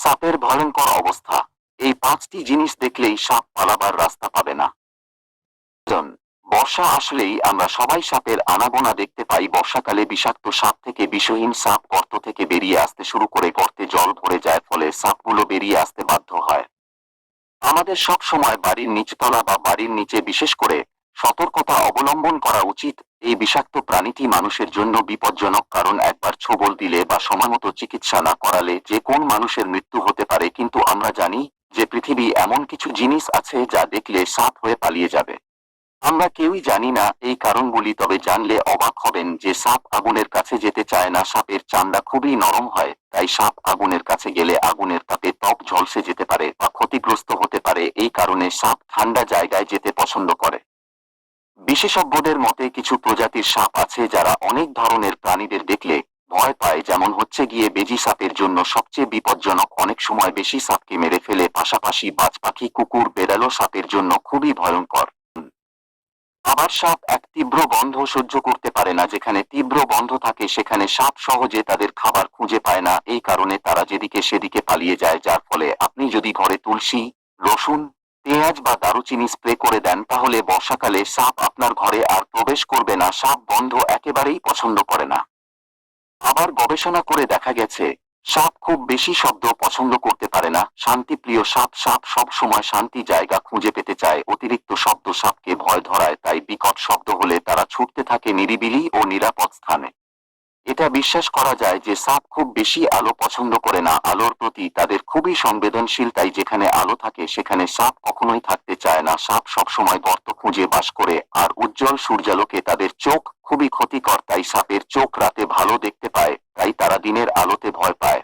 সাপের ভয়ঙ্কর অবস্থা। এই পাঁচটি জিনিস দেখলেই সাপ পালাবার রাস্তা পাবে না। জন, বর্ষা আসলেই আমরা সবাই সাপের আনাগোনা দেখতে পাই। বর্ষাকালে বিষাক্ত সাপ থেকে বিষহীন সাপ গর্ত থেকে বেরিয়ে আসতে শুরু করে, গর্তে জল ভরে যায়, ফলে সাপগুলো বেরিয়ে আসতে বাধ্য হয়। আমাদের সব সময় বাড়ির নিচতলা বা বাড়ির নিচে বিশেষ করে সতর্কতা অবলম্বন করা উচিত। এই বিষাক্ত প্রাণীটি মানুষের জন্য বিপজ্জনক, কারণ একবার ছোবল দিলে বা সময়মতো চিকিৎসা না করালে যে কোন মানুষের মৃত্যু হতে পারে। কিন্তু আমরা জানি যে পৃথিবী এমন কিছু জিনিস আছে যা দেখলে সাপ হয়ে পালিয়ে যাবে। আমরা কেউই জানি না এই কারণগুলি, তবে জানলে অবাক হবেন যে সাপ আগুনের কাছে যেতে চায় না। সাপের চামড়া খুবই নরম হয়, তাই সাপ আগুনের কাছে গেলে আগুনের তাপে ত্বক ঝলসে যেতে পারে বা ক্ষতিগ্রস্ত হতে পারে। এই কারণে সাপ ঠান্ডা জায়গায় যেতে পছন্দ করে। বিশেষজ্ঞদের মতে কিছু প্রজাতির সাপ আছে যারা অনেক ধরনের প্রাণীদের দেখলে ভয় পায়, যেমন হচ্ছে গিয়ে বেজি সাপের জন্য সবচেয়ে বিপজ্জনক, অনেক সময় বেশি সাপকে মেরে ফেলে। পাশাপাশি বাজ পাখি, কুকুর, বেড়ালও সাপের জন্য খুবই ভয়ঙ্কর। আবার সাপ এক তীব্র গন্ধ সহ্য করতে পারে না। যেখানে তীব্র গন্ধ থাকে সেখানে সাপ সহজে তাদের খাবার খুঁজে পায় না। এই কারণে তারা যেদিকে সেদিকে পালিয়ে যায়, যার ফলে আপনি যদি ঘরে তুলসী, রসুন, পেঁয়াজ বা দারুচিনি স্প্রে করে দেন, তাহলে বর্ষাকালে সাপ আপনার ঘরে আর প্রবেশ করবে না। সাপ গন্ধ একেবারেই পছন্দ করে না। আবার গবেষণা করে দেখা গেছে সাপ খুব বেশি শব্দ পছন্দ করতে পারে না। শান্তিপ্রিয় সাপ। সাপ সব সময় শান্তি জায়গা খুঁজে পেতে চায়। অতিরিক্ত শব্দ সাপকে ভয় ধরায়, তাই বিকট শব্দ হলে তারা ছুটতে থাকে নিরিবিলি ও নিরাপদ স্থানে। এটা বিশ্বাস করা যায় যে সাপ খুব বেশি আলো পছন্দ করে না। আলোর প্রতি তাদের খুবই সংবেদনশীল, তাই যেখানে আলো থাকে সেখানে সাপ কখনোই থাকতে চায় না। সাপ সবসময় গর্ত খুঁজে বাস করে, আর উজ্জ্বল সূর্যালোকে তাদের চোখ খুবই ক্ষতিকর, তাই সাপের চোখ রাতে ভালো দেখতে পায়, তাই তারা দিনের আলোতে ভয় পায়।